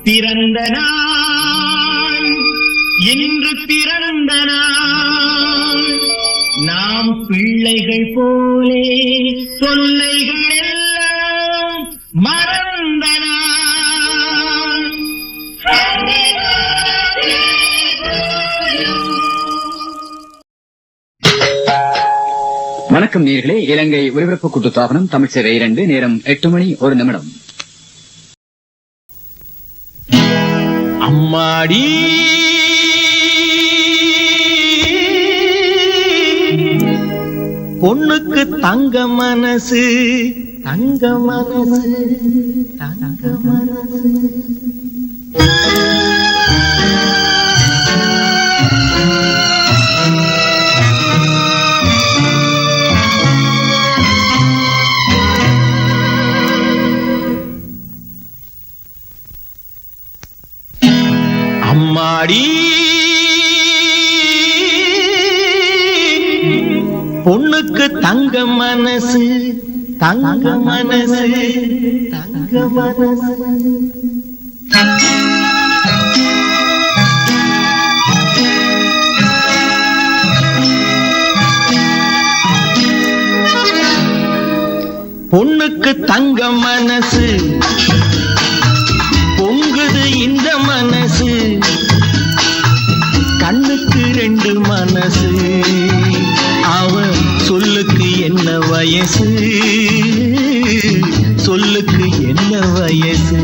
பிறந்த நாள் இன்று பிறந்த நாள், நாம் பிள்ளைகள் போலே தொல்லைகள் எல்லாம் மறந்த நாள். வணக்கம் நேயர்களே. இலங்கை ஒலிபரப்பு கூட்டுத்தாபனம் தமிழ் சேவை 2, நேரம் 8:01. அம்மாடி பொண்ணுக்கு தங்க மனசு, தங்க மனசு, தங்க மனசு. அம்மாடி பொண்ணுக்கு தங்க மனசு, தங்க மனசு, தங்க மனசு. பொண்ணுக்கு தங்க மனசு, பொங்குது இந்த மனசு, கண்ணுக்கு 2 மனசு. அவ சொல்லுக்கு என்ன வயசு, சொல்லுக்கு என்ன வயசு.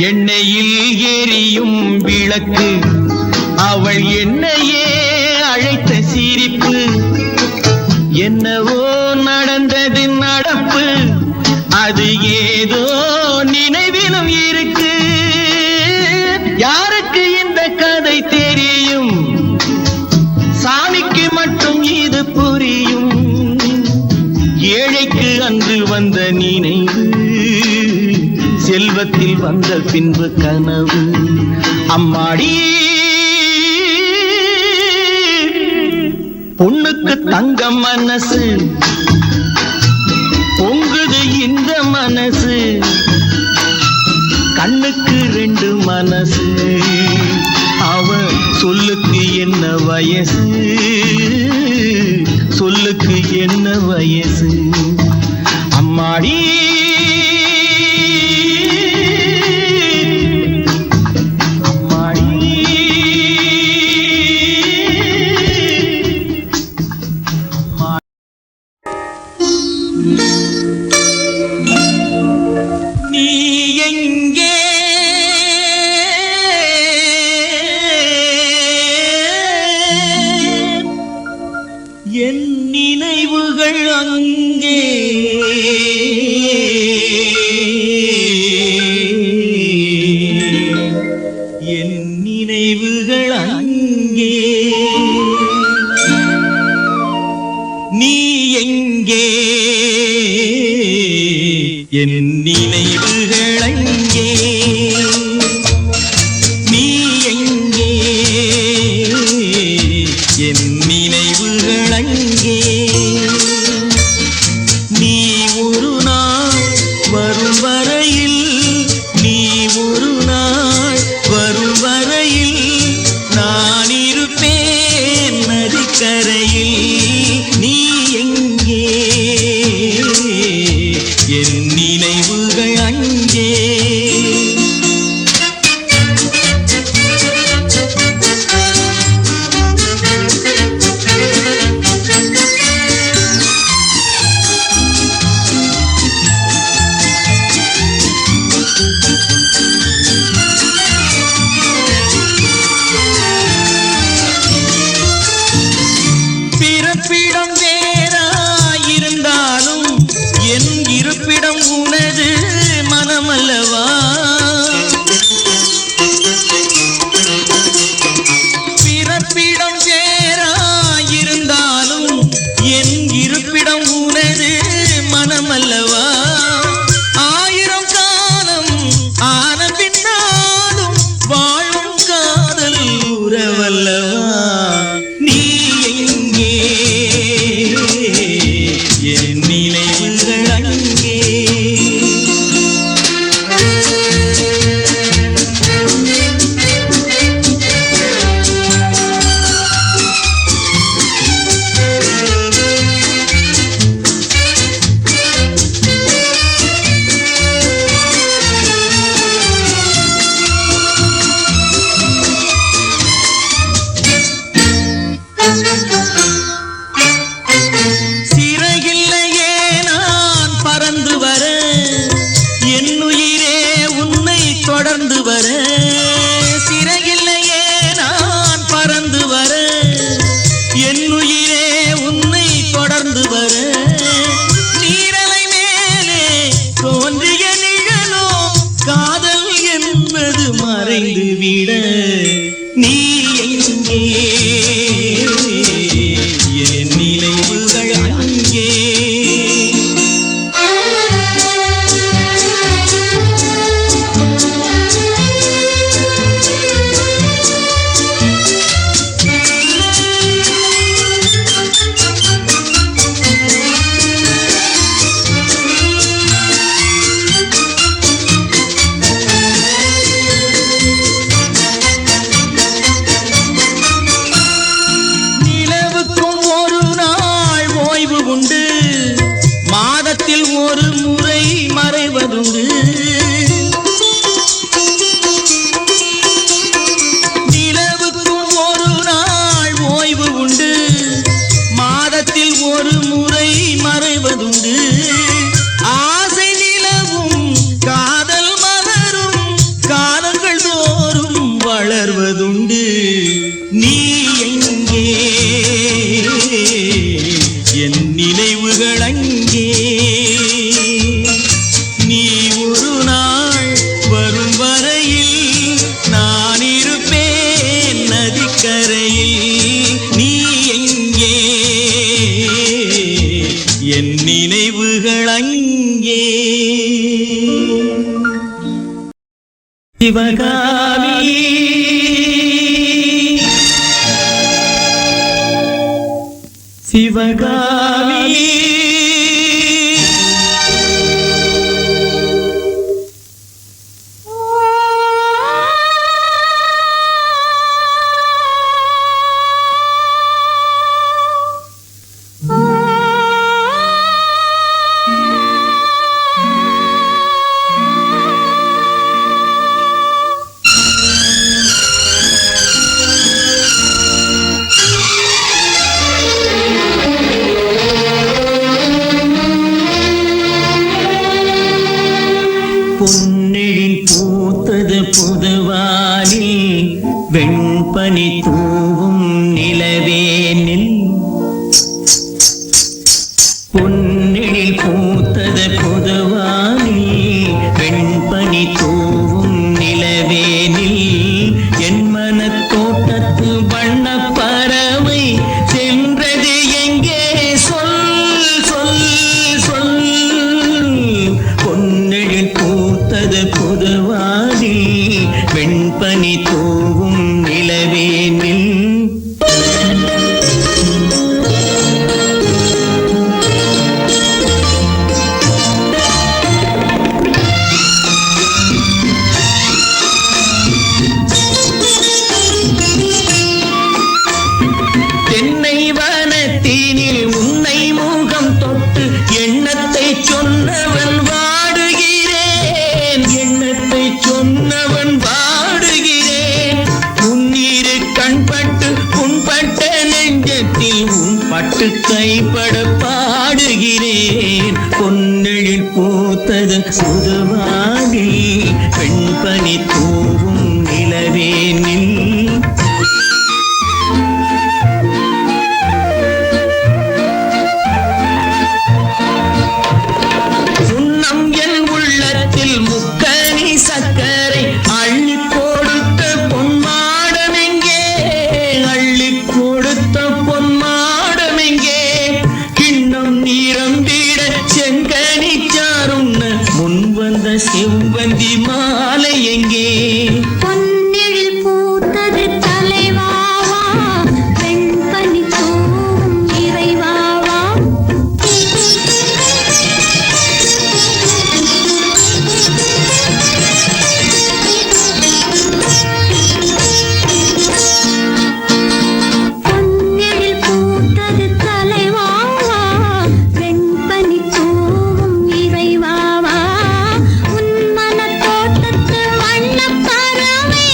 எண்ணெயில் எரியும் விளக்கு, அவள் என்னையே அழைத்த சிரிப்பு. என்னவோ நடந்தது நடப்பு, அது ஏதோ நினைவிலும் இருக்கு. யாருக்கு இந்த கதை தெரியும், சாமிக்கு மட்டும் இது புரியும். ஏழைக்கு அன்று வந்த நினைவு, செல்வத்தில் வந்த பின்பு கனவு. அம்மாடி பொண்ணுக்கு தங்க மனசு, பொங்குது இந்த மனசு, கண்ணுக்கு 2 மனசு. அவ சொல்லுக்கு என்ன வயசு, சொல்லுக்கு என்ன வயசு. அம்மாடி என் நினைவுகள் அங்கே, என் நினைவுகள் அங்கே, நீ எங்கே, என் நினைவுகள் அங்கே, நீ எங்கே, என் நினைவுகள் அங்கே. நீ ஒரு நாள் வரும் வரையில், நீ ஒரு நாள் வரும் வரையில் நான் இருப்பேன் நதிக்கரையில். நீ எங்கே, என் நினைவுகள் அங்கே. பிறப்பிடம் வேறாயிருந்தாலும் என் இருப்பிடம் உனது. விட நீ எங்கே என் நினைவுகள் அங்கே ஒரு முறை மறைவதுண்டு நிலவுக்கும் ஒரு நாள் ஓய்வு உண்டு மாதத்தில் ஒரு முறை மறைவதுண்டு ஆசை நிலவும் காதல் மலரும் காலங்கள் தோறும் வளர்வதுண்டு நீ எங்கே என் நினைவுகள் அங்கே நீ ஒரு நாள் வரும் வரையில் நான் இருப்பேன் நதிக்கரையில் நீ எங்கே என் நினைவுகள் அங்கே சிவகாமி சிவகாமி பொன்னெழில் பூத்தது புதுவானில் வெண்பனி தூவும் நிலவேனில் பொன்னெழில் பூத்தது புதுவானில் வெண்பனி தூவும் நிலவேனில் என் மனத்தோட்டத்து வண்ணப் பறவை சென்றது எங்கே சொல் சொல் சொல் பொன்னெழில் பூத்தது புதுவானில் வெண்பனி தூவும் நிலவேனில் தென்னை வனத்தினில் உன்னை முகம் தொட்டு எண்ணத்தை சொன்னவன் வாடுகிறேன் எண்ணத்தை சொன்னவன் வாடுகிறேன் உன்னிரு கண்பட்டு புண்பட்ட நெஞ்சத்தில் உன் பட்டு கைப்பட பாடுகிறேன் பொன்னெழில் பூத்தது புதுவானில் வெண்பனி தூவும் நிலவேனில் முக்கனி சக்கரை அள்ளி கொடுத்த பொன்மாடமெங்கே அள்ளி கொடுத்த பொன்மாடமெங்கே கிண்ணம் நீரம்பிட செங்கனி சாருண்ண முன் வந்த செவ்வந்தி மாலை எங்கே பொன்னெழில் பூத்தது தலைவாவா வெண்பனி தூவும் இறைவாவா பொன்னெழில் பூத்தது தலைவாவா வெண்பனி தூவும் இறைவாவா உன் மனத்தோட்டத்து வண்ணப் பறவை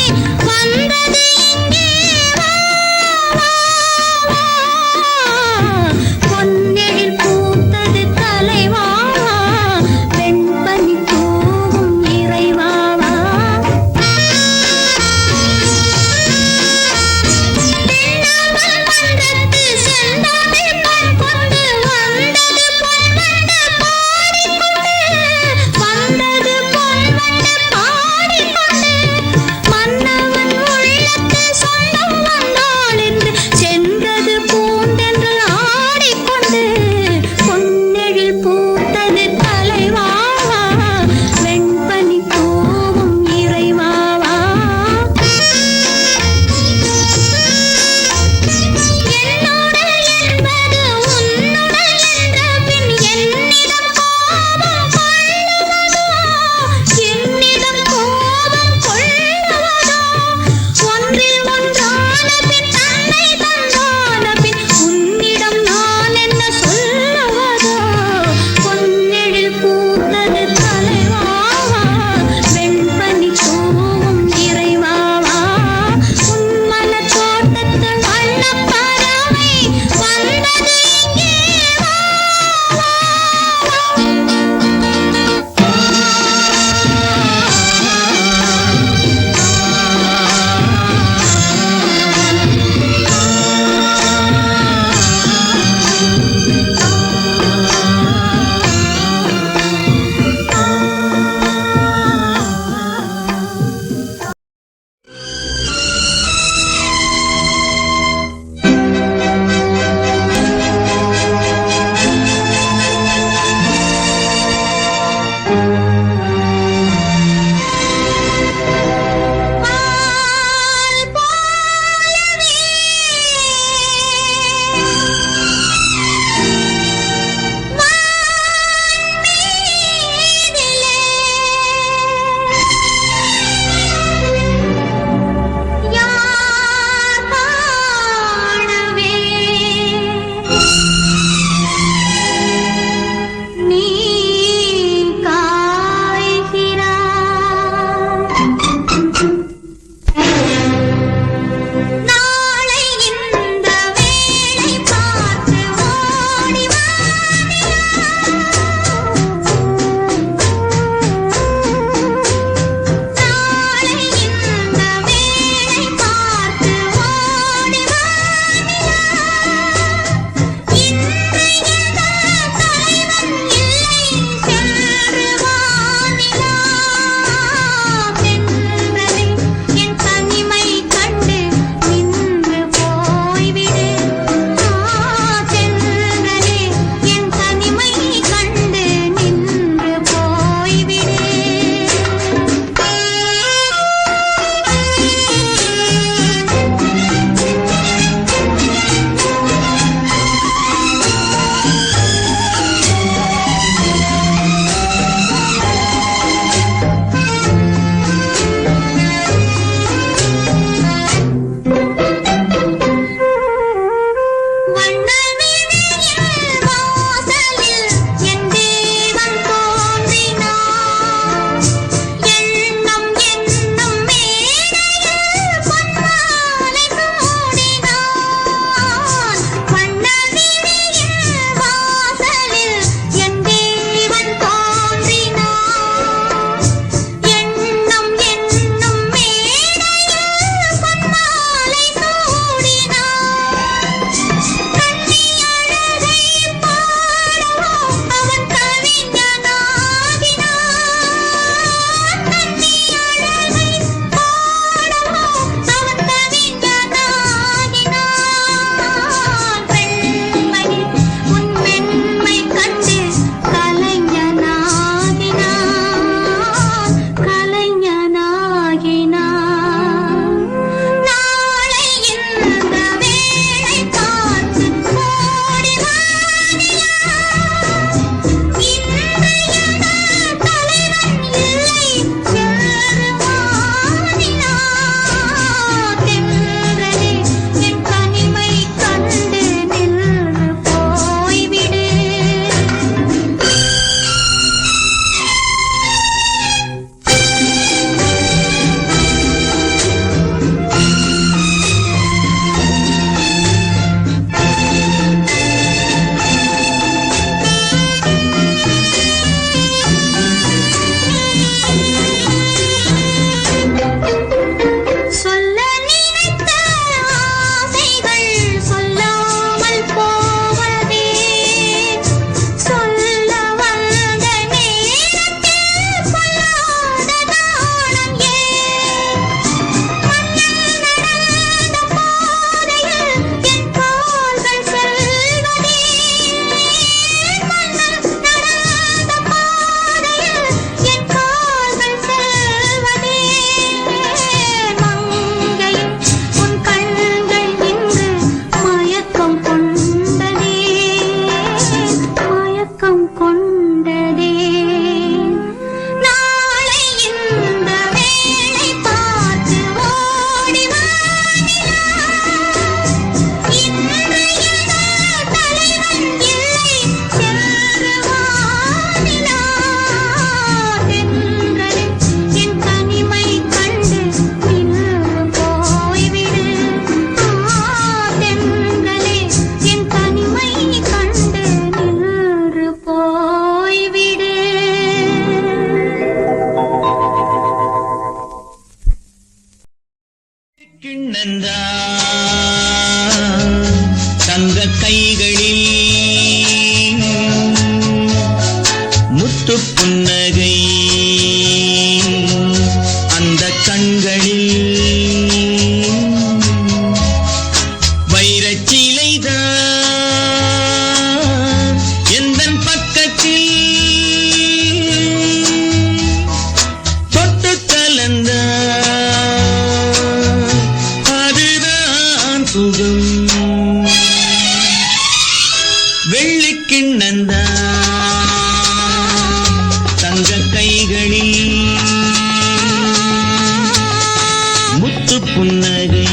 முத்து புன்னகை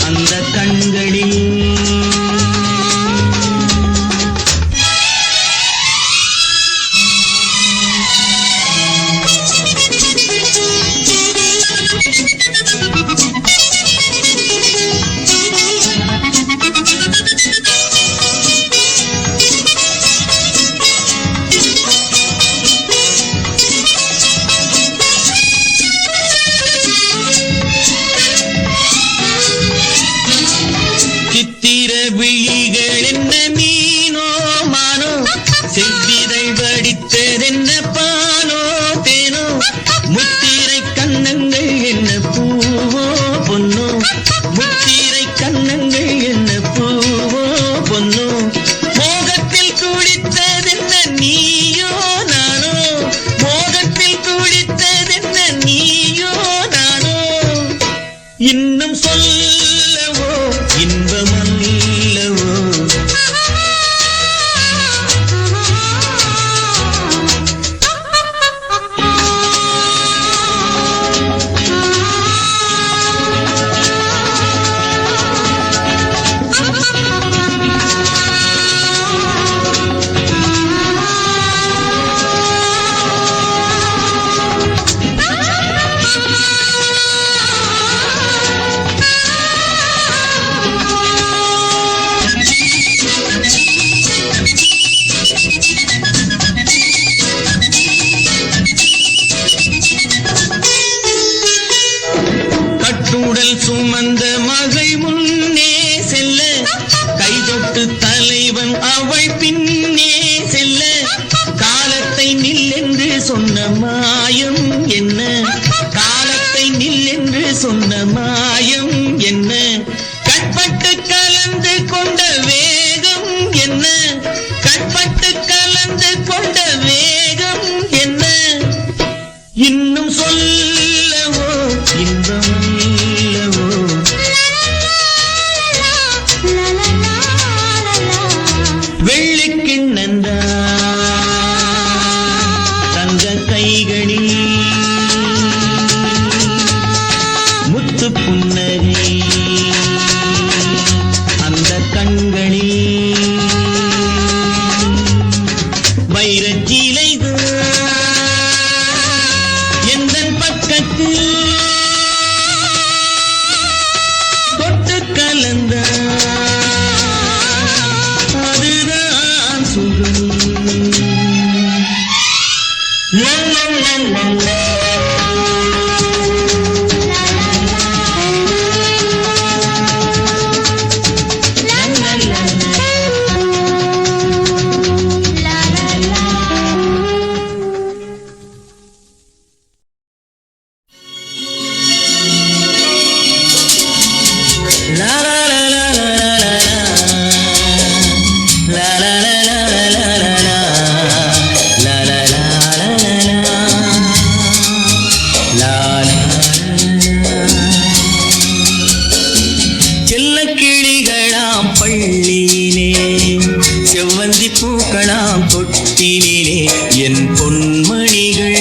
அந்த கண்களில். சித்திர விழிகள் என்ன மீனோ மானோ, செவ்விதழ் வடித்ததென்ன பாலோ தேனோ, முத்திரை கண்ணங்கள் என்ன பூவோ பொன்னோ, முத்திரை கண்ணங்கள் என்ன பூவோ பொன்னோ, மோகத்தில் துடித்ததென்ன நீயோ நானோ, மோகத்தில் துடித்ததென்ன நீயோ நானோ, இன்னும் சொல்லவோ இன்பமல்லவோ. கட்டுடல் சுமந்த மகள் முன்னே செல்ல, கைதொட்டு தலைவன் அவள் பின்னே செல்ல, காலத்தை நில்லென்று சொன்ன மாயம் என்ன, காலத்தை நில்லென்று சொன்ன மாயம் என்ன, கட்பட்டு கலந்து கொண்ட வேகம் என்ன, கட்பட்டு கலந்து கொண்ட வேகம் என்ன, இன்னும் சொல்லவோ இன்பமல்லவோ. வெள்ளிக்கிண்ணந்தா தங்க கைகளில் முத்து புன்னகை அந்த கண்களில், வைரச்சீலைதான் எந்தன் பக்கத்தில் தொட்டு கலந்த அதுதான் சுகம். பூக்களாம் தொட்டினிலே என் பொன்மணிகள்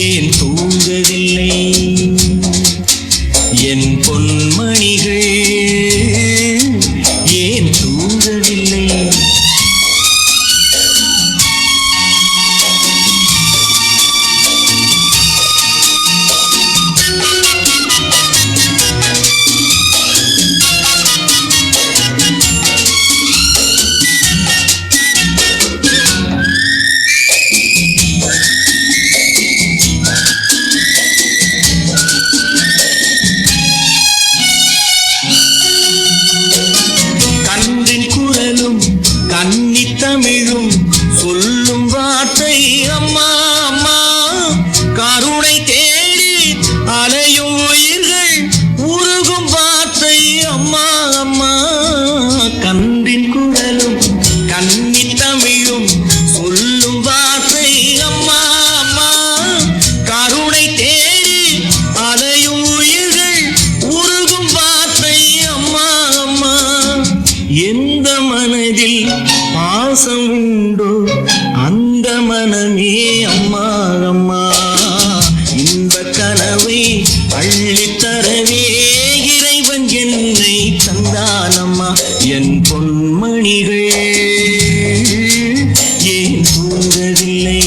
ஏன் தூங்கவில்லை, என் பொன்மணிகள் ஏன் தூங்கவில்லை. தமிழும் சொல்லும் வார்த்தை அம்மா அம்மா, கருணை தேடி அலையும் உயிர்கள் உருகும் வார்த்தை அம்மா அம்மா, கன்றின் குரலும் கன்னி தமிழும் சொல்லும் வார்த்தை அம்மா அம்மா, கருணை தேடி அலையும் உயிர்கள் உருகும் வார்த்தை அம்மா அம்மா. எந்த மனதில் பாசம் உண்டோ அந்த மனமே அம்மா அம்மா இன்ப கனவை அள்ளித்தரவே இறைவன் என்னை தந்தானம்மா என் பொன்மணிகள் ஏன் தூங்கவில்லை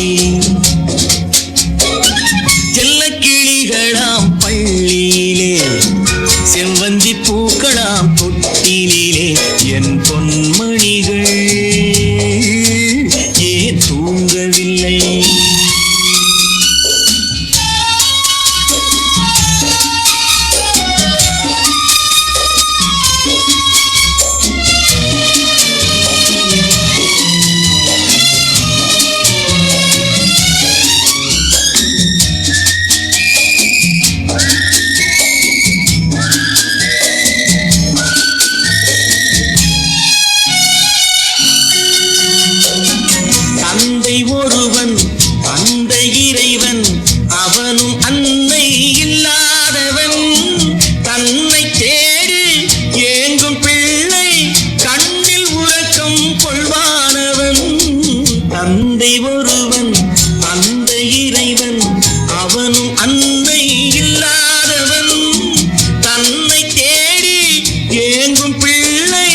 செல்லக்கிளிகளாம் பள்ளியிலே செவ்வந்தி பூக்களாம் தொட்டிலே என் பொன்மணிகள் ஏன் தூங்கவில்லை தந்தை ஒருவன் அந்த இறைவன் அவனும் அன்னை இல்லாதவன் தன்னை தேடி ஏங்கும் பிள்ளை கண்ணில் உறக்கம் கொள்வானவன் தந்தை ஒருவன் அந்த இறைவன் அவனும் அன்னை இல்லாதவன் தன்னை தேடி ஏங்கும் பிள்ளை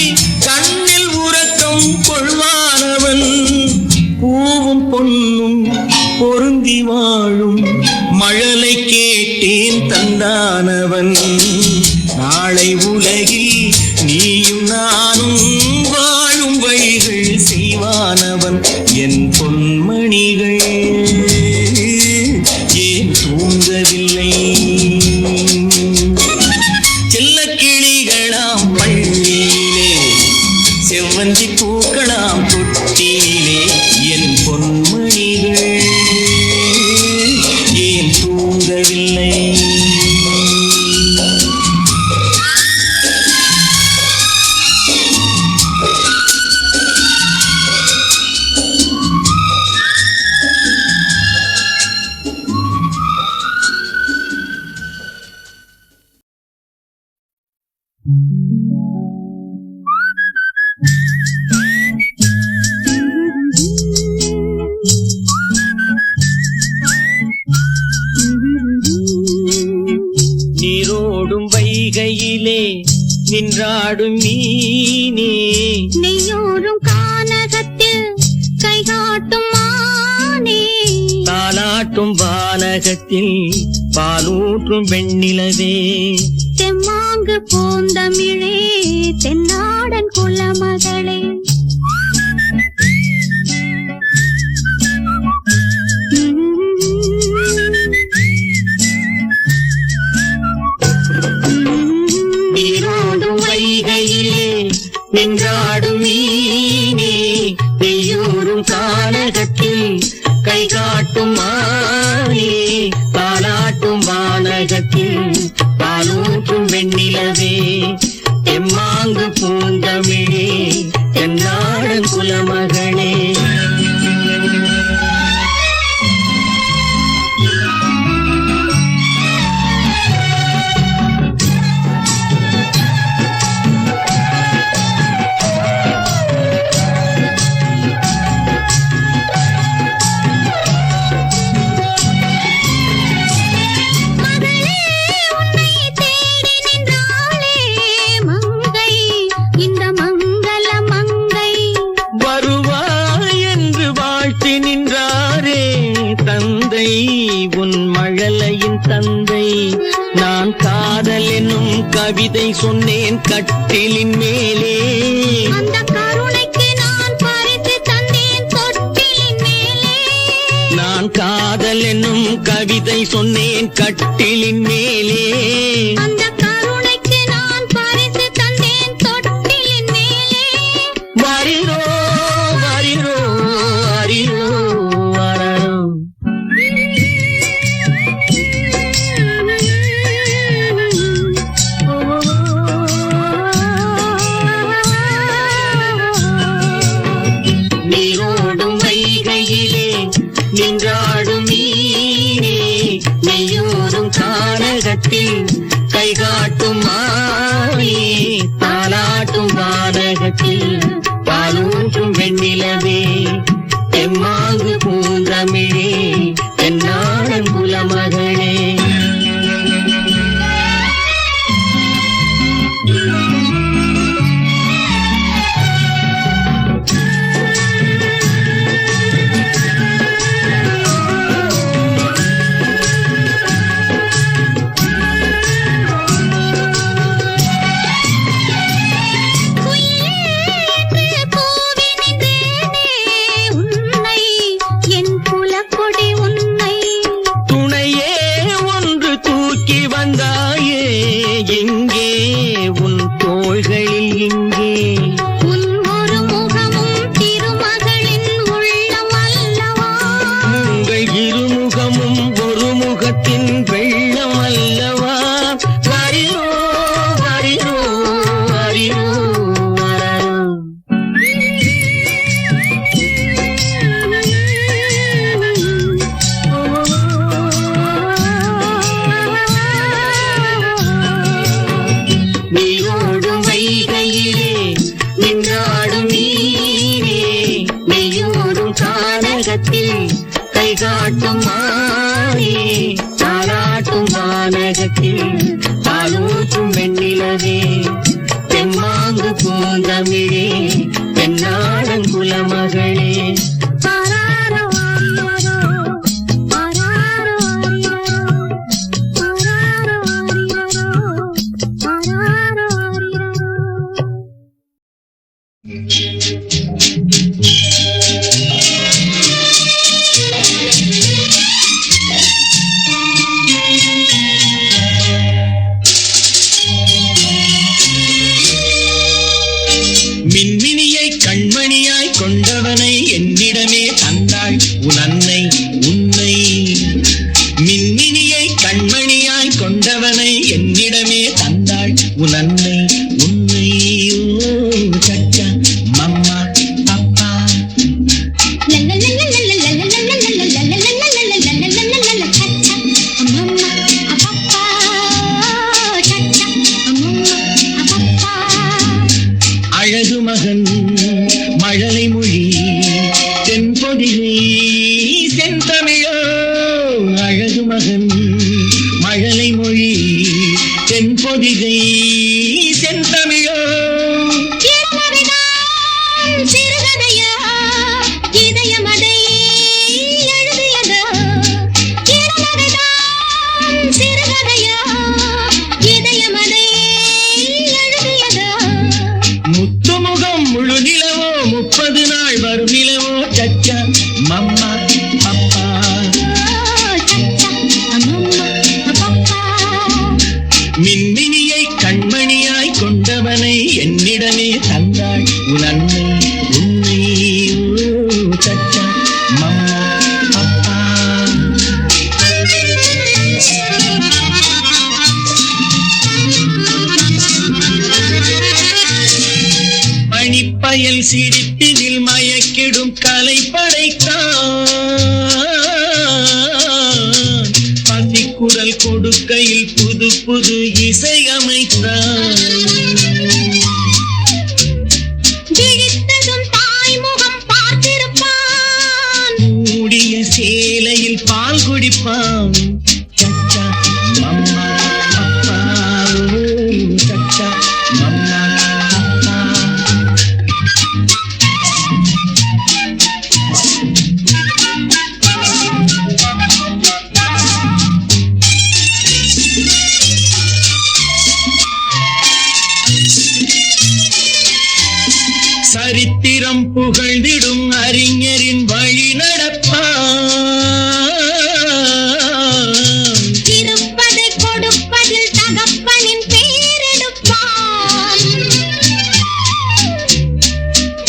கண்ணில் உறக்கம் கொள்வானவன் பூவும் பொன்னும் பொருந்தி வாழும் மழலை கேட்டேன் தந்தானவன் நாளை உலகில் நீயும் நானும் வாழும் வழிகள் செய்வானவன் என் பொன்மணிகள் ஏன் தூங்கவில்லை செல்லக்கிளிகளாம் பள்ளியிலே செவ்வந்தி பூக்களாம் தொட்டிலே என் பொன்மணிகள் ஏன் தூங்கவில்லை நீரோடும் வைகையிலே நின்றாடும் மீனே நெய்யோரும் கானகத்தில் கைகாட்டும் மானே தாலாட்டும் வானகத்தில் பாலூற்றும் வெண்ணிலவே தெம்மாங்கு பூந்தமிழே தென்னாடன் குலமகளே நீரோடும் வைகையிலே நின்றாடும் மீனே நெய்யோரும் கானகத்தில் கை காட்டும் மானே தாலாட்டும் வானகத்தில் பாலூற்றும் வெண்ணிலவே எம்மாங்கு பூந்தமிழே தென்னாடன் குலமகளே உன் மழலையின் தந்தை நான் காதல் என்னும் கவிதை சொன்னேன் கட்டிலின் மேலே அந்த கருணைக்கு நான் பரிசு தந்தேன் தொட்டிலின் மேலே நான் காதல் என்னும் கவிதை சொன்னேன் கட்டிலின் மேலே அந்த கருணைக்கு நான் பரிசு தந்தேன் தொட்டிலின் மேலே வரிரோ வரிரோ அரிரோ வரரோ நீரோடும் வைகையிலே நின்றாடும் மீனே நெய்யோரும் கானகத்தில் கைகாட்டும் மானே தாலாட்டும் வானகத்தில் பாலூற்றும் வெண்ணிலவே எம்மாங்கு பூ பூந்தமிழே தென்னாடன் குலமகளே. கைகாட்டும் மாறே தாராட்டும் வானகத்தில் பாலூற்றும் வெண்ணிலவே தெம்மாங்கு பூந்தமிழே தென்னாடன் குலமகளே. மின்மினியை கண்மணியாய் கொண்டவனை என்னிடமே தந்தாள் உன் அன்னை உன்னை. மின்மினியை கண்மணியாய் கொண்டவனை என்னிடமே தந்தாள் உன் அன்னை உன்னை. சச்சா மம்மா பப்பா அழகு மகன் மழலை மொழி தென்பொதிகை செந்தமிழோ. அழகு மகன் மழலை மொழி தென்பொதிகை செந்தமிழோ. சிறுகதையா இதயமதை எழுதியதா. சிறுகதையா இதயமதை எழுதியதா. முத்துமுகம் முழு நிலவோ 30 நாள் வரும் நிலவோ. சச்சா மம்மா பப்பா மின்மினியை கண்மணியாய் கொண்டவனை என்னிடமே தந்தாள் உன் அன்னை உன்னை. சச்சா மம்மா பப்பா பனிப்பயல் சிரிப்பினில் மயக்கிடும் கலை படைத்தான். பசிக்குரல் கொடுக்கையில் புது புது இசை அமைத்தான். விழித்ததும் தாய்முகம் பார்த்திருப்பான். மூடிய சேலையில் பால் குடிப்பான். சச்சா மம்மா அப்பா சச்சா மம்மா அப்பா. சரித்திரம் புகழ்ந்திடும் அறிஞரின் வழி நடப்பான். இருப்பதை கொடுப்பதில் தகப்பனின் பேரெடுப்பான்.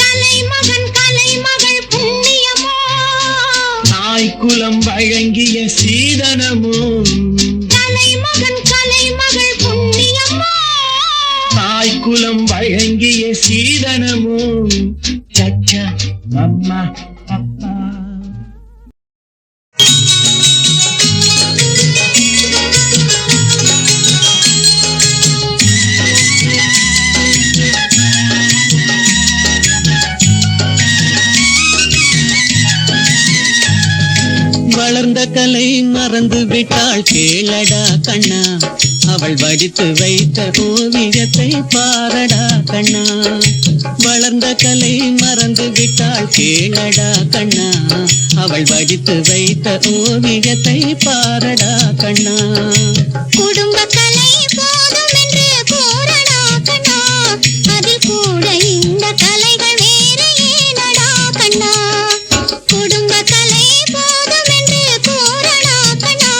கலைமகன் கலைமகள் புண்ணியமோ. தாய்க்குலம் வழங்கிய சீதனமோ. கலைமகன் கலைமகள் புண்ணியமோ. தாய்க்குலம் வழங்கிய சீதனமோ. சச்சா மம்மா அப்பா வளர்ந்த கலை மறந்து விட்டாள் கேளடா கண்ணா, அவள் வடித்து வைத்த ஓவியத்தை பாரடா கண்ணா. வளர்ந்த கலை மறந்து விட்டாள் கேளடா கண்ணா, அவள் வடித்து வைத்த ஓவியத்தை பாரடா கண்ணா. குடும்ப கலை போதும் என்று கூறடா கண்ணா, அதில் கூட இந்த கலைகள் வேறு ஏனடா கண்ணா. குடும்ப கலை போதும் என்று கூறடா கண்ணா,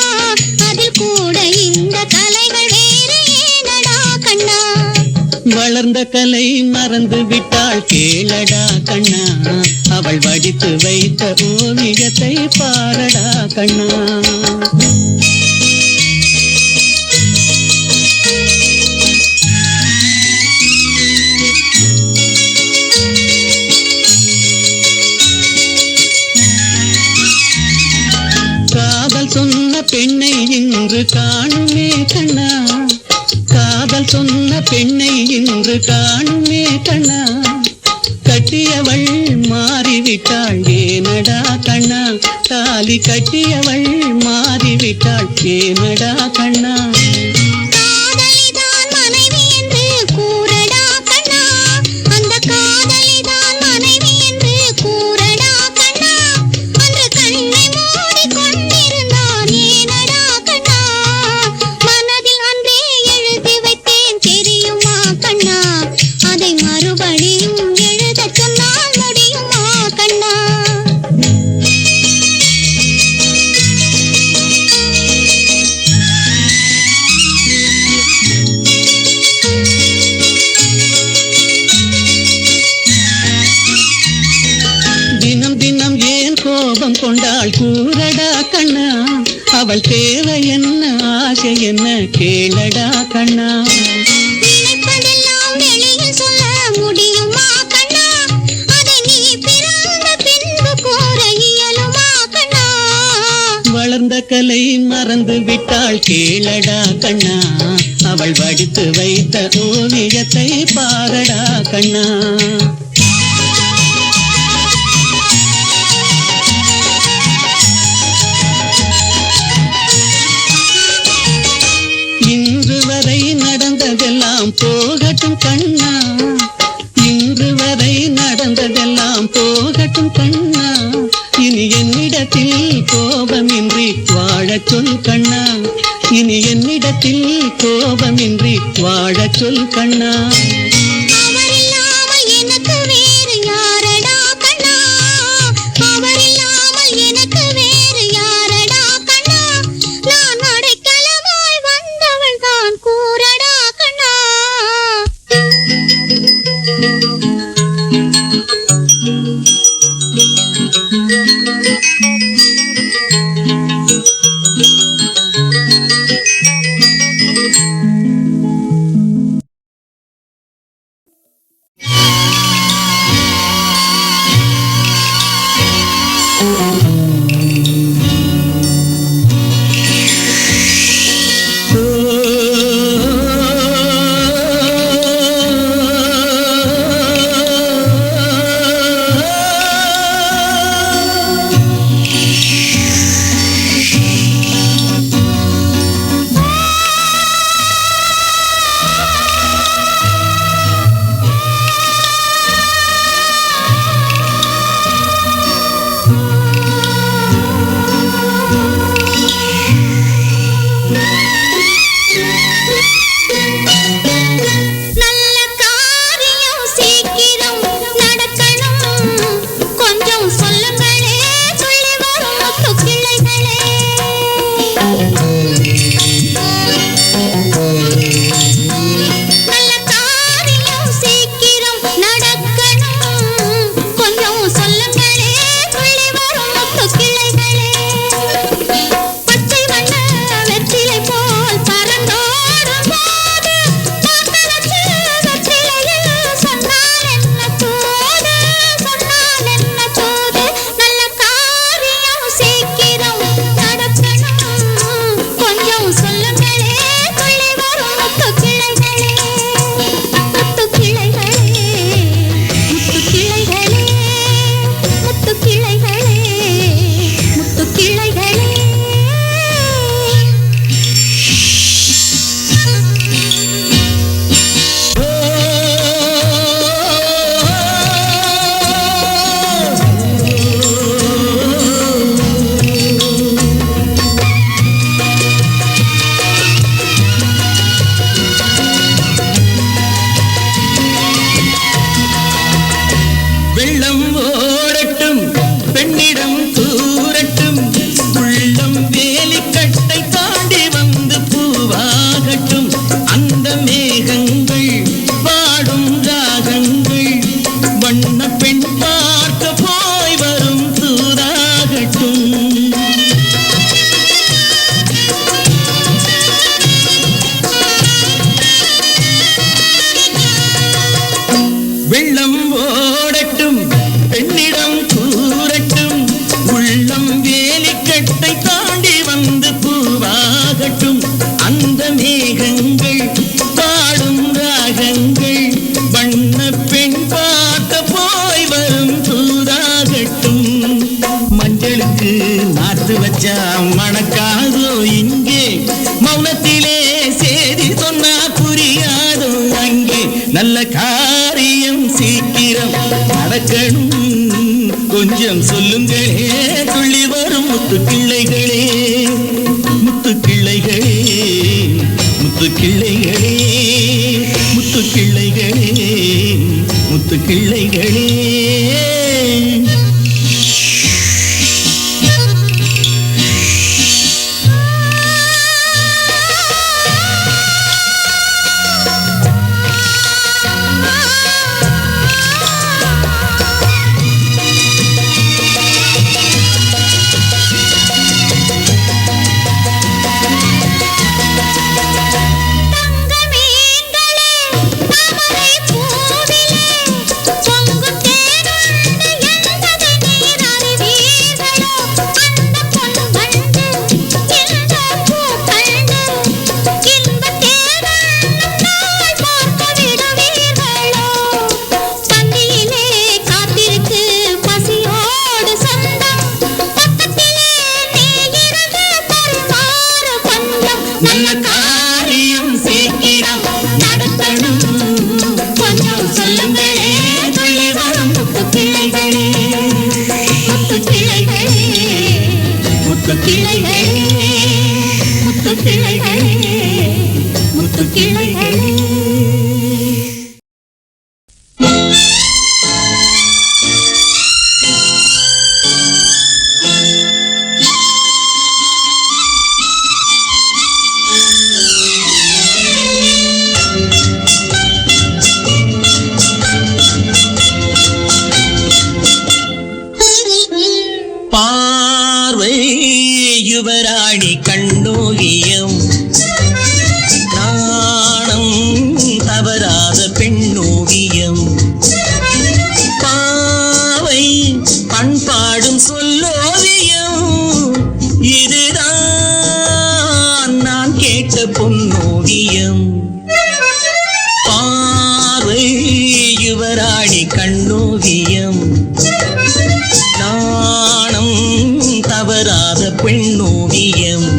அதில் கூட இந்த கலைகள் வேறு ஏனடா கண்ணா. வளர்ந்த கலை மறந்து விட்டாள் கேளடா கண்ணா, அவள் வடித்து வைத்த ஓவியத்தை பாரடா கண்ணா. காதல் சொன்ன பெண்ணை இன்று காணுமே கண்ணா, காதல் சொன்ன பெண்ணை இன்று காணுமே கண்ணா. கட்டியவள் மாறிவிட்டாள் ஏனடா கண்ணா, தாலி கட்டியவள் மாறிவிட்டாள் ஏனடா கண்ணா. காதலிதான் மனைவி என்று கூறடா கண்ணா, அந்த காதலிதான் மனைவி என்று கூறடா கண்ணா. அன்று கண்ணை மூடி கொண்டிருந்தான் ஏனடா கண்ணா, மனதில் அன்றே எழுதி வைத்தேன் தெரியுமா கண்ணா, அதை மறுபடியும் எழுதச் சொன்னால் முடியுமா கண்ணா. தினம் தினம் ஏன் கோபம் கொண்டாள் கூறடா கண்ணா, அவள் தேவை என்ன ஆசை என்ன கேளடா கண்ணா. நினைப்பதெல்லாம் வெளியில் சொல்ல முடியுமா கண்ணா, அதை நீ பிறந்த பின்பு கூற இயலுமா கண்ணா. வளர்ந்த கலை மறந்து விட்டாள் கேளடா கண்ணா, அவள் வடித்து வைத்த ஓவியத்தை பாரடா கண்ணா. இன்று வரை நடந்ததெல்லாம் போகட்டும் கண்ணா, இன்று வரை நடந்ததெல்லாம் போகட்டும் கண்ணா. இனி என்னிடத்தில் கோபமின்றி வாழச் சொல் கண்ணா, இனி என்னிடத்தில் கோபமின்றி வாழச் சொல் கண்ணா. வெள்ளம் ஓடட்டும் பெண்ணிடம் கூறட்டும் உள்ளம் வேலிக்கட்டை தாண்டி வந்து பூவாகட்டும் அந்த மேகங்கள் பாடும் ராகங்கள் வண்ண பெண் பார்க்க போய் வரும் தூதாகட்டும் மஞ்சளுக்கு நாத்து வச்சா மணக்காதோ இங்கே மௌனத்திலே சேதி சொன்னா புரியாதோ அங்கே நல்ல காரியம் சீக்கிரம் நடக்கணும் கொஞ்சம் சொல்லுங்களே துள்ளி வரும் முத்து கிள்ளைகளே முத்து கிள்ளைகளே முத்து கிள்ளைகளே முத்து கிள்ளைகளே முத்து கிள்ளைகளே நல்ல காரியம் சீக்கிரம் நடத்தணும் கொஞ்சம் சொல்லுங்களே துள்ளி வரும் முத்து கிளைகளே முத்து கிளைகளே முத்து கிளைகளே முத்து கிளைகளே முத்து கிளைகளே யுவராணி கண்ணோவியம் நாணம் தவறாத பெண்ணோவியம் பாவை பண்பாடும் சொல்லோவியம் இதுதான் நான் கேட்ட பொன்னோவியம் பார்வை யுவராணி கண்ணோவியம் நாணம் தவறாத பெண்ணோவியம்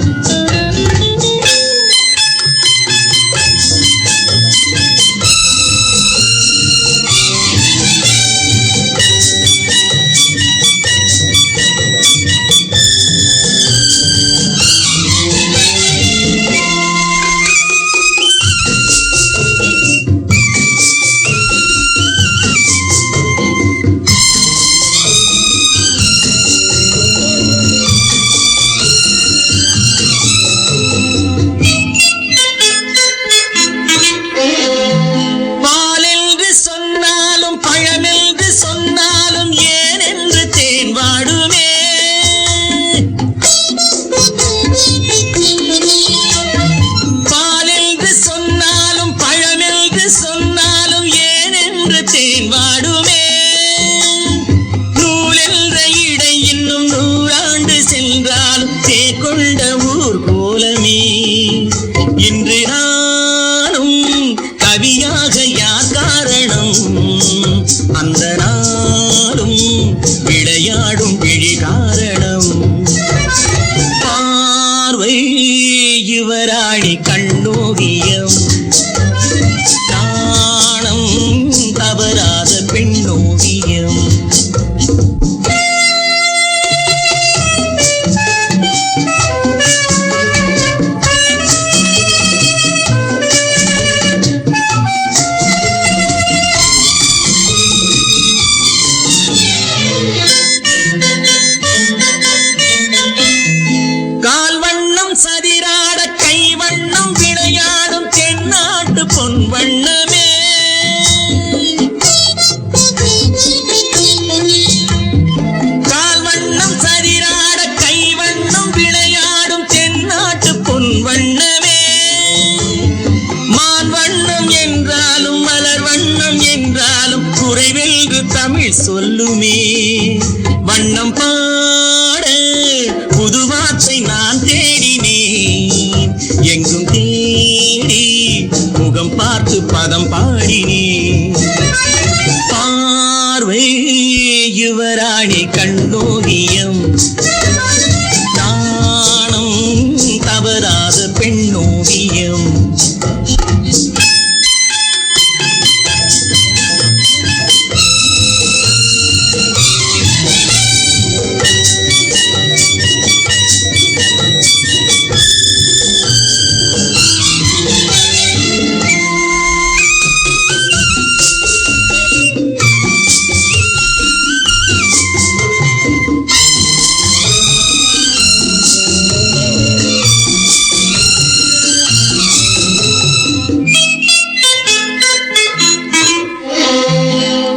பெண்ணோவியம்.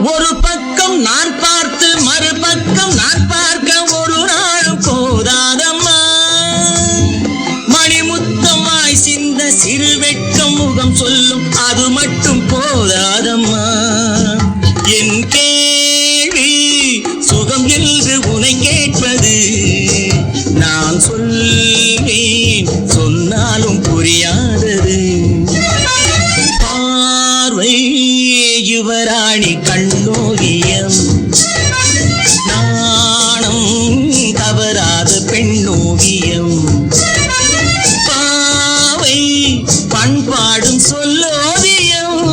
ஒரு பக்கம் நான் பார்த்து மறுபக்கம் நான் பார்க்க ஒரு நாளும் போதாதம்மா. மணிமுத்தமாய் சிந்த சிறு வெட்கம் முகம் சொல்லும் அது மட்டும் போதாதம்மா. என் கேள்வி சுகம் என்று உனை கேட்பது நான் சொல்வேன் சொன்னாலும் புரியாதது. பார்வை யுவராணி கண்ணோவியம், நாணம் தவறாத பெண்ணோவியம். பாவை பண்பாடும் சொல்லோவியம்,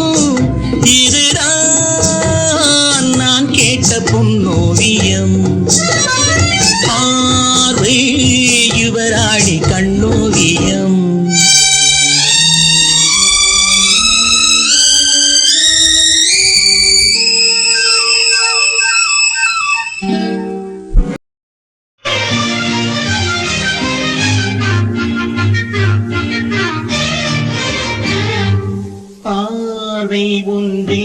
இதுதான் நான் கேட்ட பொன்னோவியம். பார்வை யுவராணி கண்ணோவியம். பார்வை ஒன்றே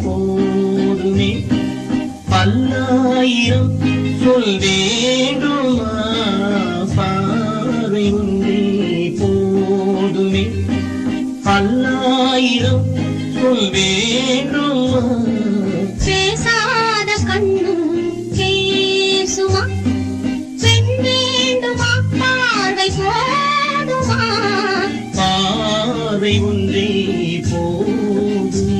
போதுமே பல்லாயிரம் சொல் வேண்டுமா. பார்வை ஒன்றே போதுமே பல்லாயிரம் சொல் வேண்டுமா. பேசாத கண்ணும் பேசுமா, பெண் வேண்டுமா, பார்வை போதுமா. பார்வை ஒன்றே போதுமே.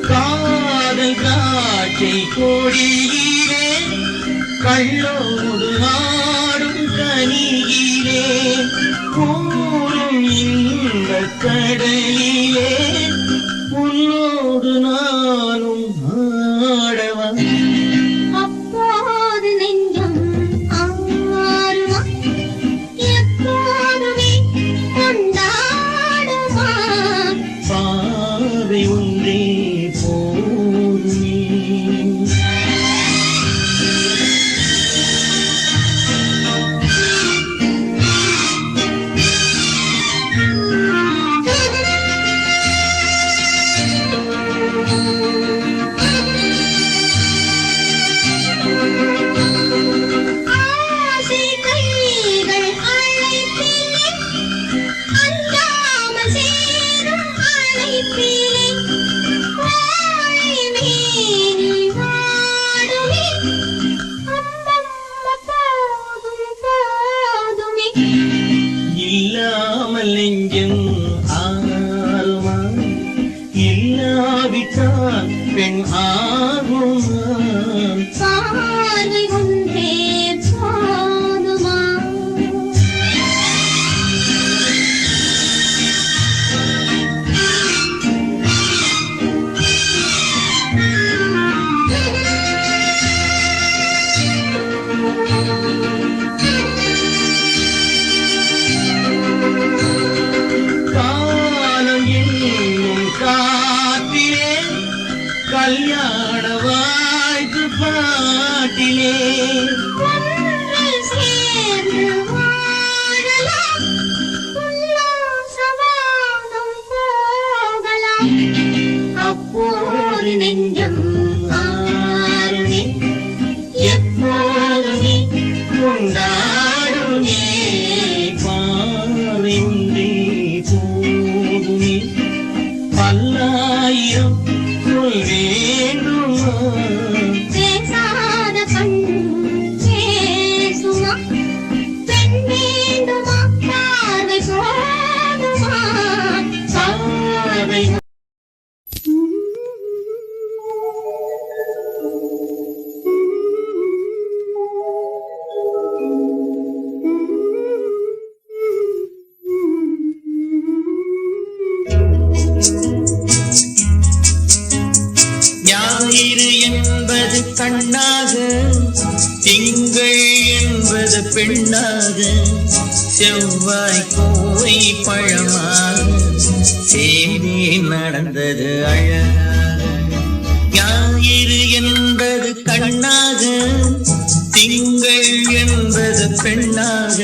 காதல் காட்சை கொடியிலே கள்ளோடு ஆடும் கனியிலே கூறும் இந்த கடலிலே உன்னோடு நானும் ஆடவா. அப்போது நெஞ்சம் ஆறுமா, எப்போதுமே கொண்டாடுமா. பார்வை ஒன்றே போதுமே. ஆசை கைகள் அழைப்பிலே, அஞ்சாமல் சேரும் அழைப்பிலே, வாழை மேனி வாடுமே, அம்மம்மா போதும் போதுமே. இல்லாமல் நெஞ்சம் ஆறுமா, இல்லாவிட்டால் பெண் ஆகுமா. பார்வை ஒன்றே போதுமா. காலம் என்னும் காத்திலே கல்யாண வாழ்த்து பாட்டிலே ஒன்றை சேர்ந்து வாழலாம், உல்லாசவானம் போகலாம். அப்போது நெஞ்சம் ஆறுமே, எப்போதுமே கொண்டாடுமே. பார்வை ஒன்றே போதுமே பல்லாயிரம் சொல் வேண்டுமா. பேசாத கண்ணும் திங்கள் என்பது பெண்ணாக செவ்வாய் கோவை பழமாக சேர்ந்தே நடந்தது அழகாக ஞாயிறு என்பது கண்ணாக திங்கள் என்பது பெண்ணாக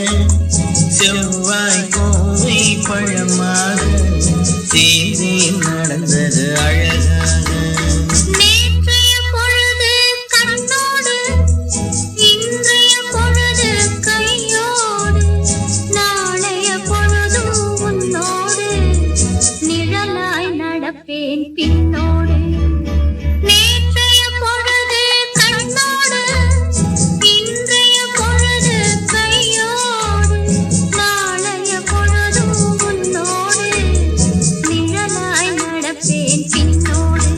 செவ்வாய் கோவை பழமாக சேர்ந்தே நடந்தது அழகாக நேற்றைய பொழுது கண்ணோடு இன்றைய பொழுது கையோடு நாளைய பொழுதும் உன்னோடு நிழலாய் நடப்பேன் பின்னோடு நேற்றைய பொழுது கண்ணோடு இன்றைய பொழுது கையோடு நாளைய பொழுதும் உன்னோடு நிழலாய் நடப்பேன் பின்னோடு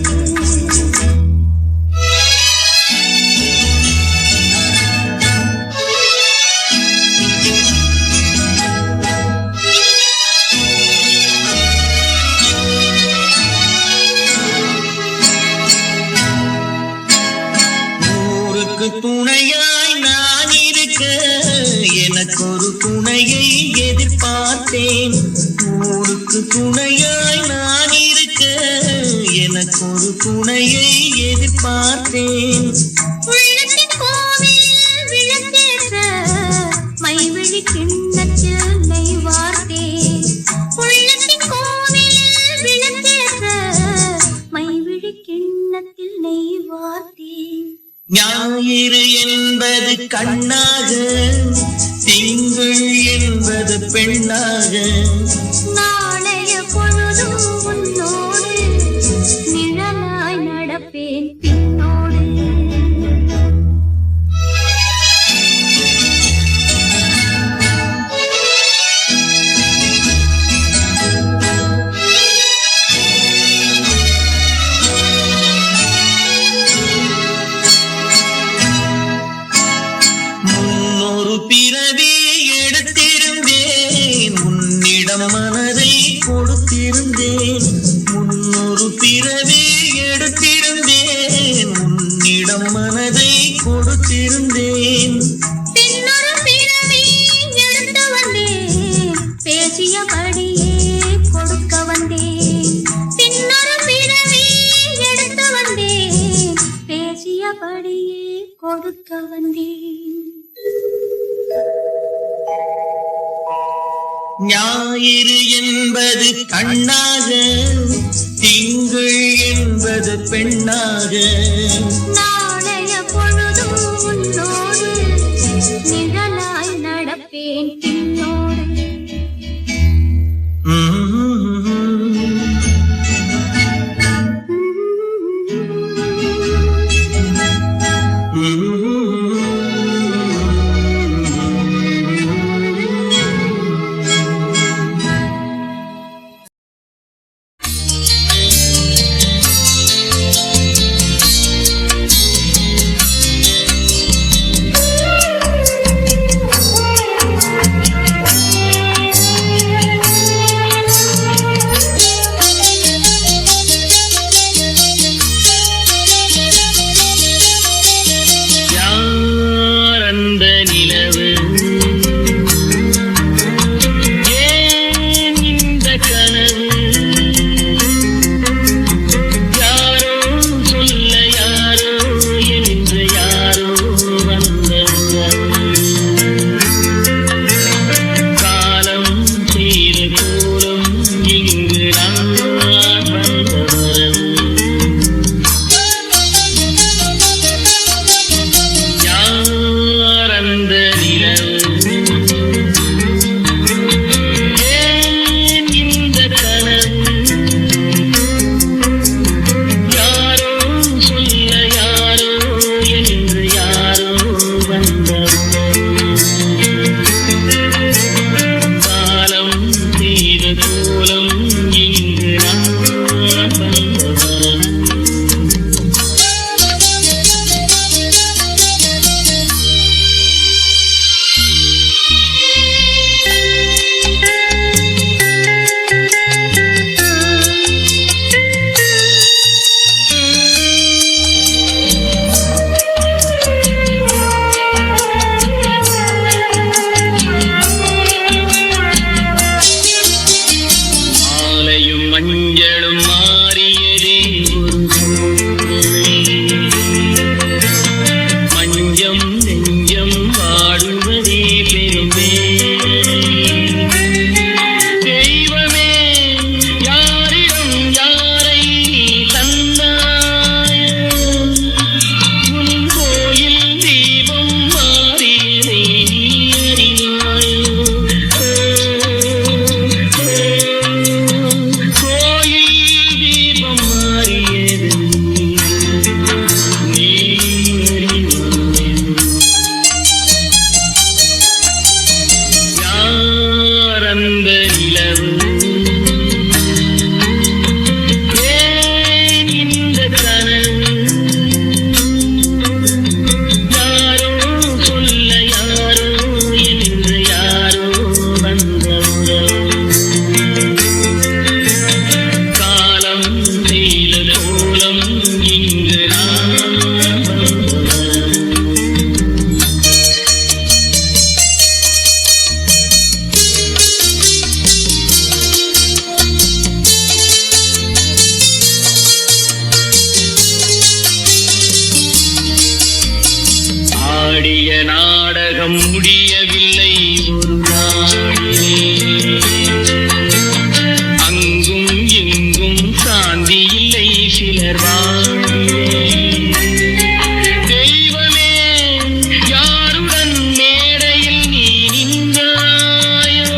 ஊருக்கு துணையாய் நான் இருக்க எனக்கு ஒரு துணையை எதிர்பார்த்தேன் ஊருக்கு துணையாய் நான் இருக்க எனக்கு ஒரு துணையை எதிர்பார்த்தேன் உள்ளத்தின் கோவிலில் விளக்கேற்ற மைவிழி கிண்ணத்தில் நெய் வார்த்தேன் உள்ளத்தின் கோவிலில் விளக்கேற்ற மைவிழி கிண்ணத்தில் நெய் வார்த்தேன் ஞாயிறு என்பது கண்ணாக திங்கள் என்பது பெண்ணாக நாளைய பொழுதும் உன்னோடு நிழலாய் நடப்பேன் பின்னோடு முன்னொரு பிறவி எடுத்திருந்தேன் உன்னிடம் மனதை கொடுத்திருந்தேன் முன்னொரு பிறவி எடுத்திருந்தேன் உன்னிடம் மனதை கொடுத்திருந்தேன் பின்னொரு பிறவி எடுத்து வந்தேன் பேசியபடியே கொடுக்க வந்தேன் பின்னொரு பிறவி எடுத்து வந்தேன் பேசியபடியே கொடுக்க வந்தேன் ஞாயிறு என்பது கண்ணாக திங்கள் என்பது பெண்ணாக நாளைய பொழுதும் உன்னோடு நிழலாய் நடப்பேன் பின்னோடு ஆடிய நாடகம் முடியவில்லை ஒரு நாளிலே. அங்கும் இங்கும் சாந்தி இல்லை சிலர் வாழ்விலே. தெய்வமே யாருடன் மேடையில் நீ நின்றாயோ,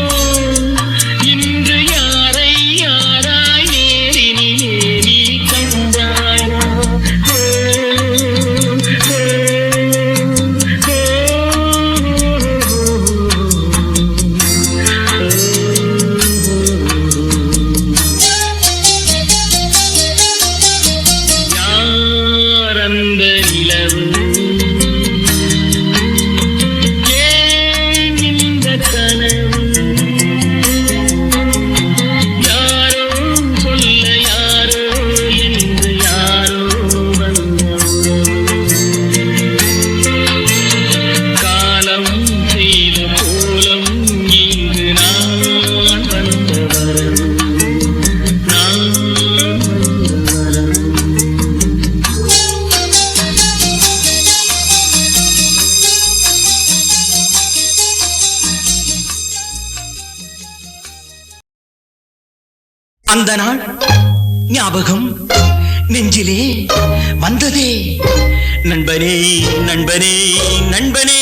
இன்று யாரை யாராய் நேரினிலே நீ கண்டாயோ. யாரந்த நிலவு, ஏன் இந்த கனவு, யாரோ சொல்ல யாரோ என்று யாரோ வந்த உறவு. காலம் செய்த கோலம் இங்கு நான் வந்த வரவு, நான் வந்த வரவு. அந்த நாள் ஞாபகம் நெஞ்சிலே வந்ததே. நண்பனே நண்பனே நண்பனே,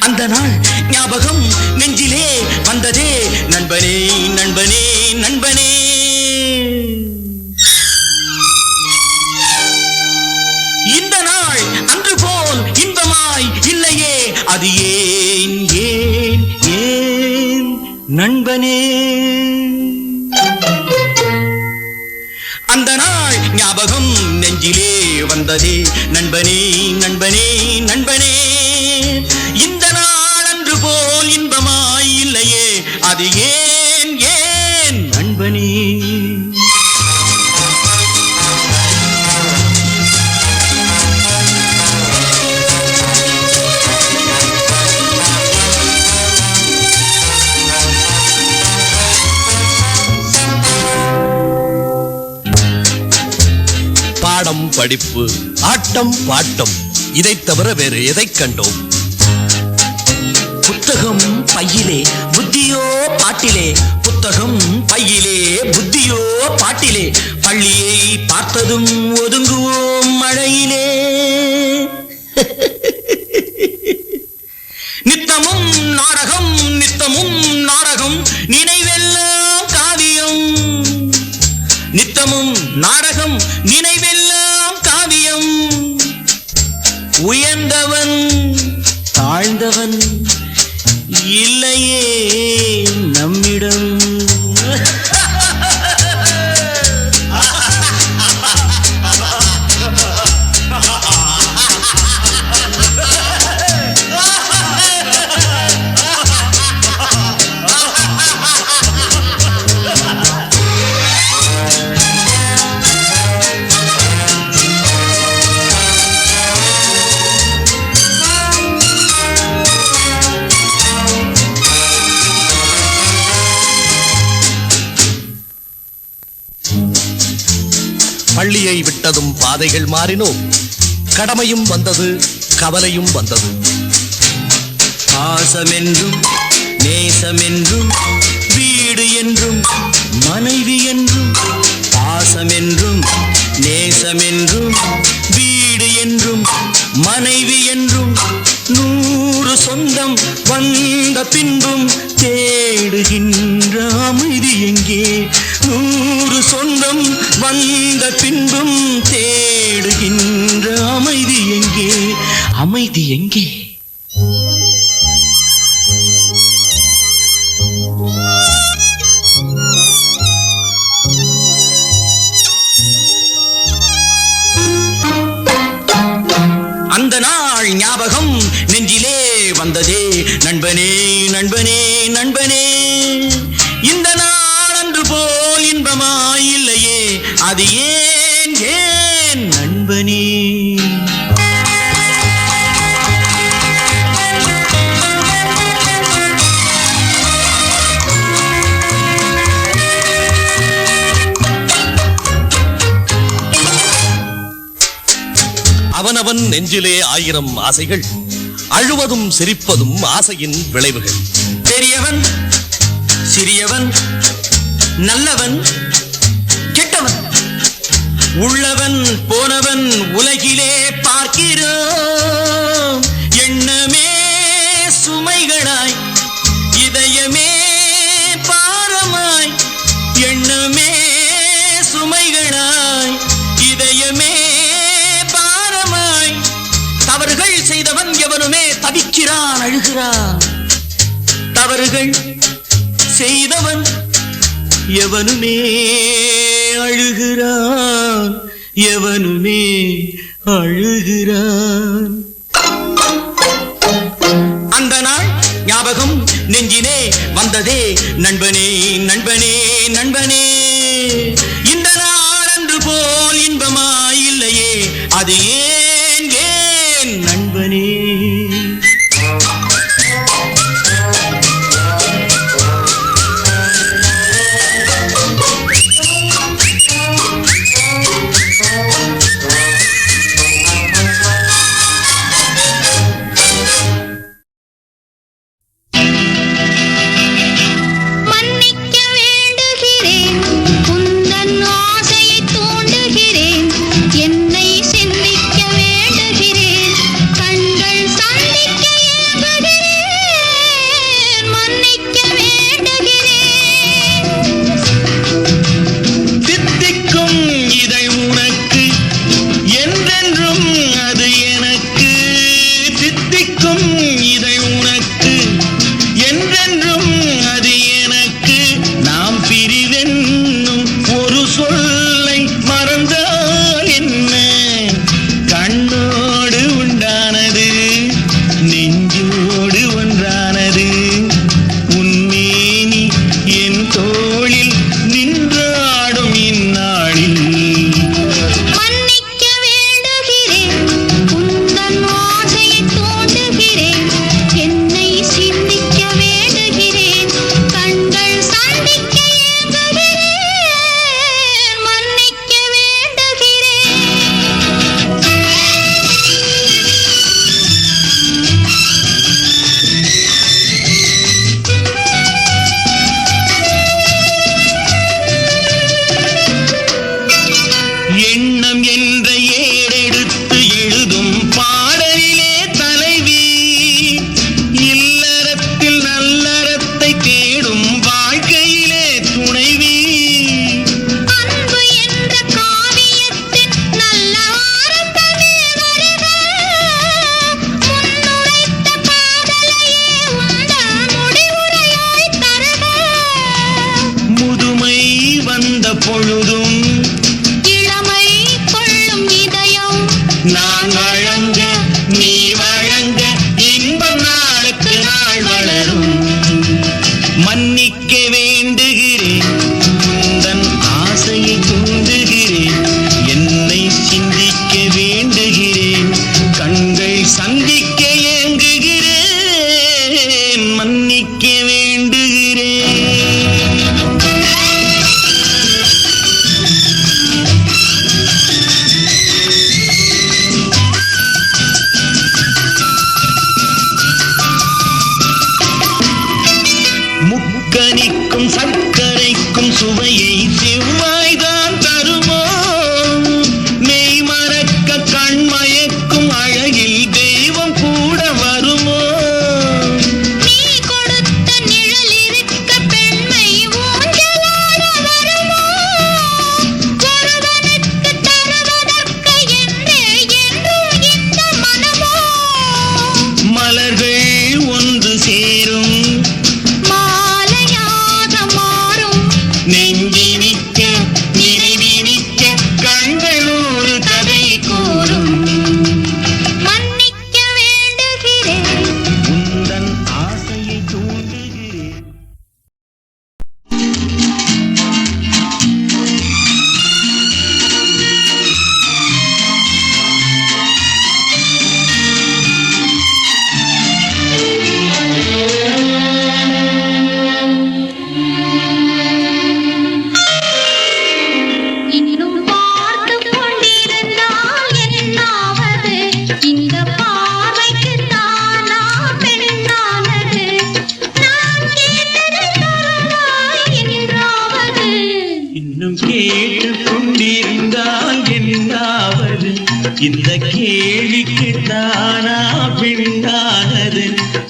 அந்த நாள் ஞாபகம் நெஞ்சிலே வந்ததே. நண்பனே நண்பனே நண்பனே, இந்த நாள் அன்று போல் இன்பமாய் இல்லையே, அது ஏன் ஏன் ஏன் நண்பனே. அந்த நாள் ஞாபகம் நெஞ்சிலே வந்ததே. நண்பனே நண்பனே நண்பனே, இந்த நாள் அன்று போல் இன்பமாய் இல்லையே, அது ஏன் ஏன் நண்பனே. பாடம் படிப்பு ஆட்டம் பாட்டம் இதைத் தவிர வேறு எதைக் கண்டோம்? புத்தகம் பையிலே புத்தியோ பாட்டிலே, புத்தகம் பையிலே புத்தியோ பாட்டிலே, பள்ளியை பார்த்ததும் ஒதுங்குவோம் மழையிலே. நித்தமும் நாடகம் நித்தமும் நாடகம், நினைவெல்லாம் காவியம். நித்தமும் நாடகம் நினைவெல்லாம் காவியம். உயர்ந்தவன் தாழ்ந்தவன் இல்லையே நம்மிடம். பள்ளியை விட்டதும் பாதைகள் மாறினோம். கடமையும் வந்தது, கவலையும் வந்தது. பாசமென்றும் நேசமென்றும் வீடு என்றும் மனைவி என்றும், பாசமென்றும் நேசமென்றும் வீடு என்றும் மனைவி என்றும், 100 சொந்தம் வந்த பின்பும் தேடுகின்ற அமைதி எங்கே? 100 சொந்தம் வந்த பின்பும் தேடுகின்ற அமைதி எங்கே? அமைதி எங்கே? அந்த நாள் ஞாபகம் நெஞ்சிலே வந்ததே. நண்பனே நண்பனே நண்பனே, இந்த நாள் அன்று போல் இன்பமாய் இல்லையே, அது ஏன் ஏன் நண்பனே. உள்ளவன் நெஞ்சிலே 1000 ஆசைகள், அழுவதும் சிரிப்பதும் ஆசையின் விளைவுகள். பெரியவன் சிறியவன், நல்லவன் கெட்டவன், உள்ளவன் போனவன் உலகிலே பார்க்கிறோம். எண்ணமே சுமைகளாய், இதயமே பாரமாய். எண்ணமே சுமைகளாய், இதயமே பாரமாய். தவறுகள் செய்தவன் எவனுமே தவிக்கிறான், அழுகிறான். தவறுகள் செய்தவன் எவனுமே அழுகிறான், எவனுமே அழுகிறான். அந்த நாள் ஞாபகம் நெஞ்சிலே வந்ததே, நண்பனே நண்பனே நண்பனே. இந்த நாள் அன்று போல் இன்பமாயில்லையே, அது ஏன் ஏன் நண்பனே. மன்னிக்க வேண்டுகிறேன், உந்தன் ஆசையை தூண்டுகிறேன்.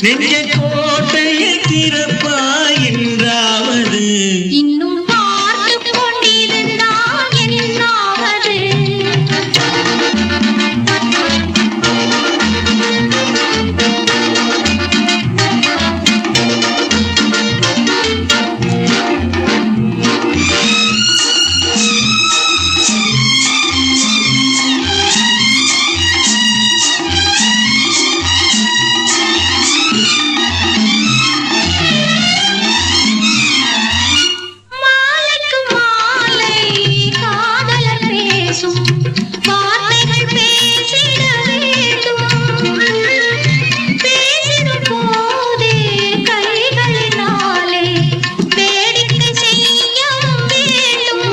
நெஞ்ச கோட்டையை திறப்பாய் என்றாவது இன்னும் பார்த்து கொண்டிருந்தால் என்னாவது மாலைக்கு மாலை காதலர் பேசும் வார்த்தைகள் பேசிட வேண்டும் பேசிடும் போதே கைகளினாலே வேடிக்கை செய்யவும் வேண்டும்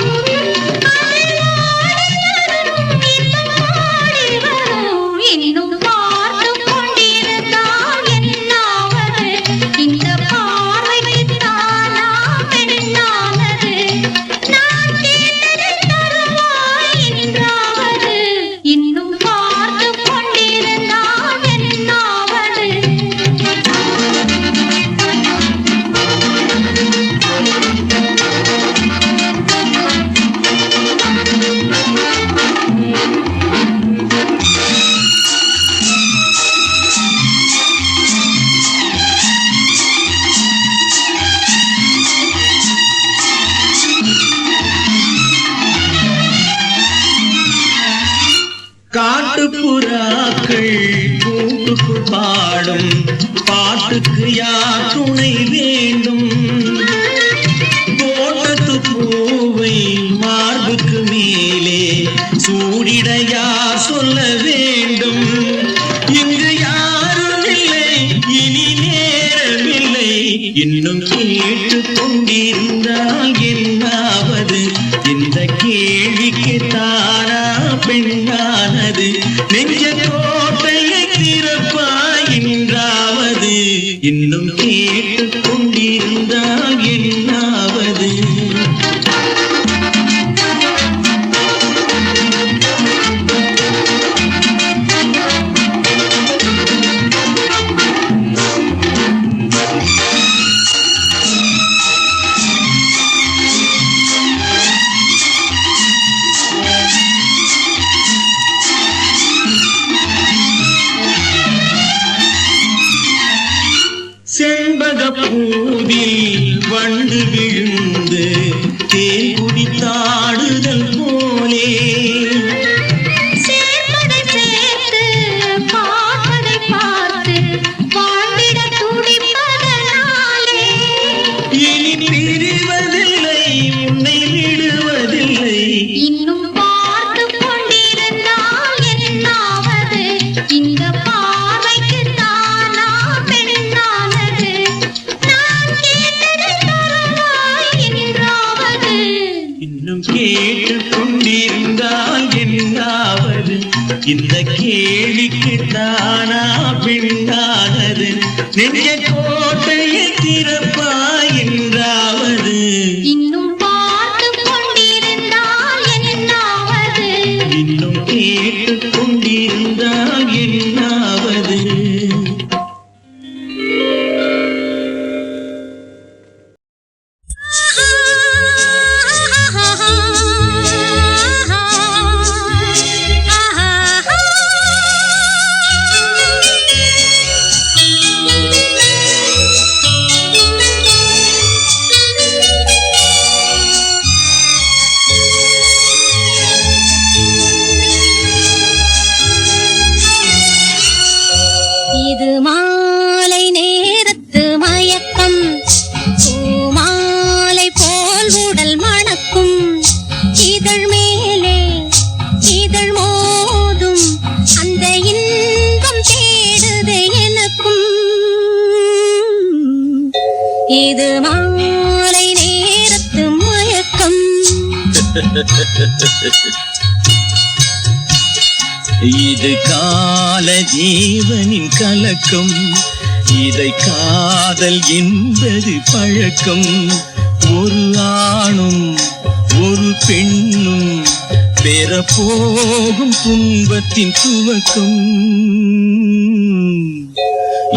இன்னும் பார்த்து கொண்டிருந்தால் என்னாவது இந்த பார்வைக்கு தானா பெண்ணானது நான் கேட்டதை தருவாய் என்றாவது இன்னும் பார்த்து கொண்டிருந்தால் என்னாவது காட்டுப்புறாக்கள் கூட்டுக்குள் பாடும் பாட்டுக்கு யார் துணை வேண்டும் தோட்டத்து பூவை மார்புக்கு மேலே சூடிட யார் சொல்ல வேண்டும் இங்கு யாரும் இல்லை இனி நேரமில்லை இன்னும் கேட்டு கொண்டிருந்தால் என்னாவது இந்த கேள்விக்கு தானா பெண்ணானது நெஞ்ச கோட்டையை திறப்பாய் என்றாவது இன்னும் கேட்டு கொண்டிருந்தால் என்னாவது செண்பகப்பூவில் வண்டு விழுந்து தேன் குடித்தாடுதல் போலே சேர்ப்பதை சேர்த்து பார்ப்பதை பார்த்து வாழ்ந்திட துடிப்பதனாலே இனி பிரிவதில்லை உன்னை விடுவதில்லை இன்னும் பார்த்து கொண்டிருந்தால் என்னாவது இந்த பார்வைக்கு தானா பெண்ணானது நான் கேட்டதை தருவாய் என்றாவது இன்னும் கேட்டு கொண்டிருந்தால் என்னாவது இந்த கேள்விக்கு தானா பெண்ணானது நெஞ்ச கோட்டையை திறப்பாய் என்றாவது இன்னும் பார்த்து கொண்டிருந்தால் என்னாவது இன்னும் கேட்டு கொண்டிருந்தால் என்னாவது இது மாலை நேரத்து மயக்கம் பூமாலை போல் உடல் மணக்கும் இதழ் மேலே இதழ் மோதும் அந்த இன்பம் தேடுது எனக்கும் இது மாலை நேரத்து மயக்கம் இது கால ஜீவனின் கலக்கம் இதை காதல் என்பது பழக்கம் ஒரு ஆணும் ஒரு பெண்ணும் பெறப்போகும் துன்பத்தின் துவக்கம்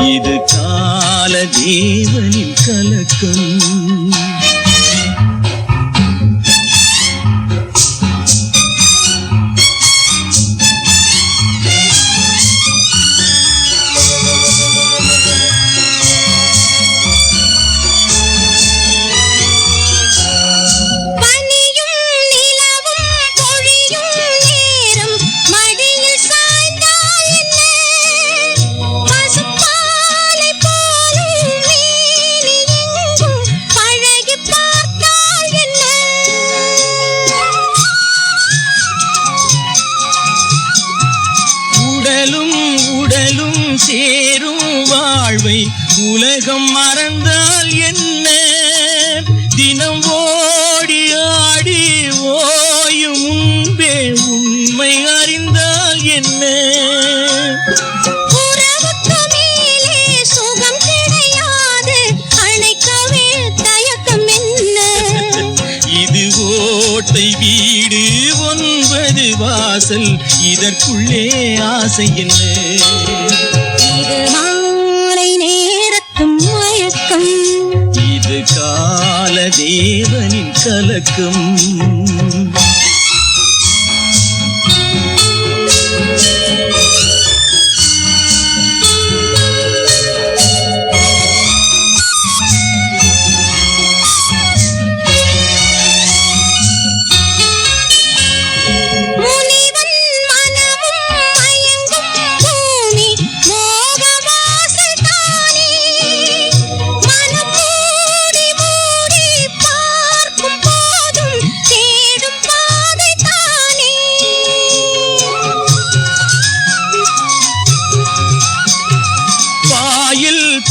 இது தேவனின் கலக்கம். சேரும் வாழ்வை உலகம் மறந்தால் என்ன? தினம் ஓடி ஆடி ஓயும் முன்பே உண்மை அறிந்தால் என்ன? உறவுக்கு மேலே சுகம் கிடையாது, அணைக்கவே தயக்கம் என்ன? இது ஓட்டை வீடு 9 வாசல், இதற்குள்ளே ஆசை என்ன? இது மாலை நேரத்து மயக்கம், இது கால தேவனின் கலக்கம்.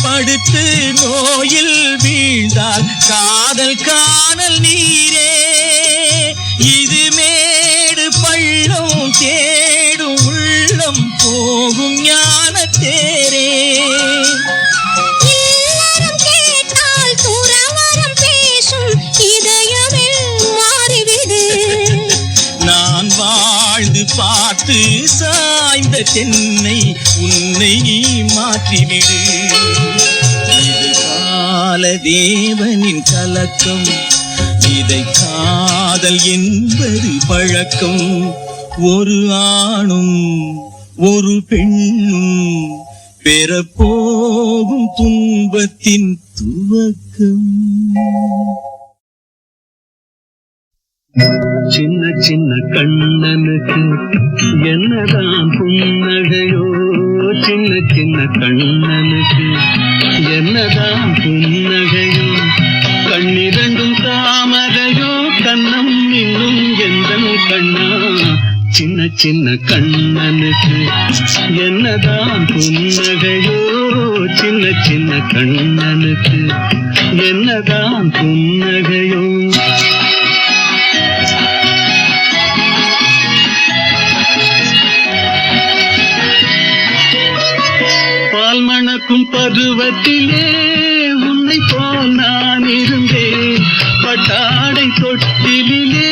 படுத்து நோயில் வீழ்ந்தால் காதல் காணல் நீரே, இது மேடு பள்ளம் தேடும் உள்ளம் போகும் ஞான தேரே. எல்லாரும் கேட்டால் துறவரம் பேசும் இதயமே மாறிவிடு. நான் வாழ்ந்து பார்த்து சாய்ந்த தென்னை உன்னை நீ மாற்றிவிடு. இது கால தேவனின் கலக்கம், இதை காதல் என்பது பழக்கம். ஒரு ஆணும் ஒரு பெண்ணும் பெறப்போகும் துன்பத்தின் துவக்கம். சின்ன சின்ன கண்ணனுக்கு என்னதான் புன்னகையோ, சின்ன சின்ன கண்ணனுக்கு என்னதான் புன்னகையோ, கண்ணிரண்டும் தாமரையோ, கண்ணம் இன்னும் எந்தன் கண்ணா. சின்ன சின்ன கண்ணனுக்கு என்னதான் புன்னகையோ, சின்ன சின்ன கண்ணனுக்கு என்னதான் புன்னகையோ. பால் மணக்கும் பருவத்திலே உன்னை போல் நான் இருந்தேன், பட்டாடை தொட்டிலே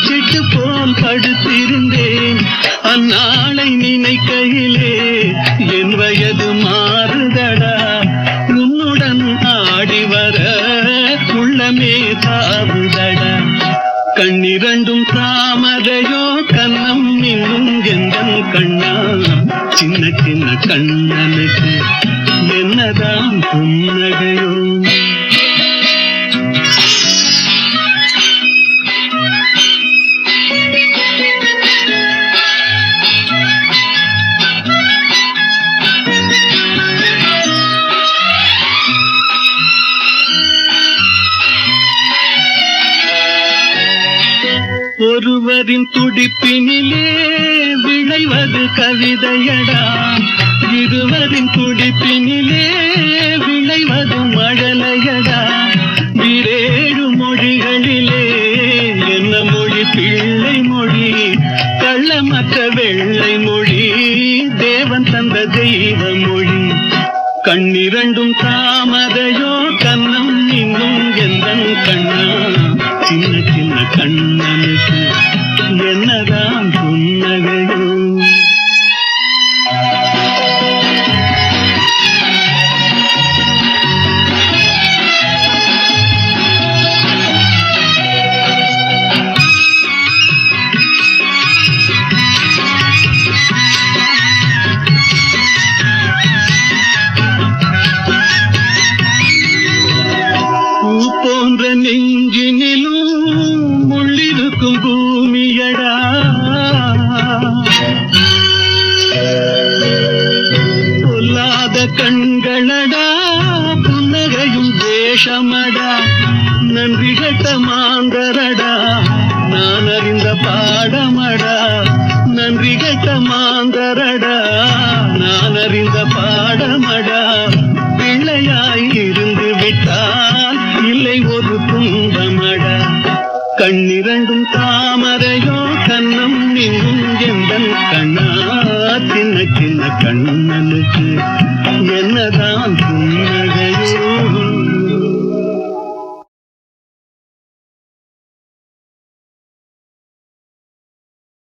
சிட்டு போல் படுத்திருந்தேன். அந்நாளை நினைக்கையிலே என் வயது மாறுதடா, உன்னுடன் ஆடி வர உள்ளமே தாவுதடா. கண்ணிரண்டும் தாமரையோ, கண்ணம் இன்னும் எந்தன் கண்ணா. சின்ன சின்ன கண்ணனுக்கு என்னதான் புன்னகையோ. ஒருவரின் துடிப்பினிலே விளைவது கவிதையடா, இருவரின் துடிப்பினிலே விளைவது மழலையடா. விரேழு மொழிகளிலே என்ன மொழி பிள்ளை மொழி, கள்ளமற்ற வெள்ளை மொழி, தேவன் தந்த தெய்வ மொழி. கண்ணிரண்டும் தாமரையோ, கண்ணம் இன்னும் எந்தன் கண்ணா. சின்ன சின்ன கண்ணனுக்கு என்னதான் புன்னகையோ. என்ற நெஞ்சினிலும் முள்ளிருக்கும் பூமியடா பொல்லாத கண்களடா புன்னகையும் வேஷமடா நன்றி கட்ட மாந்தரடா நான் அறிந்த பாடமடா நன்றி கட்ட மாந்தரடா நான் அறிந்த பாடமடா பிள்ளையாய் இருந்து விட்டால் இல்லை ஒரு துன்பமடா கண்ணிரண்டும் தாமரையோ கண்ணம் நின்னும் எந்தன் கண்ணா சின்ன சின்ன கண்ணனுக்கு என்னதான் புன்னகை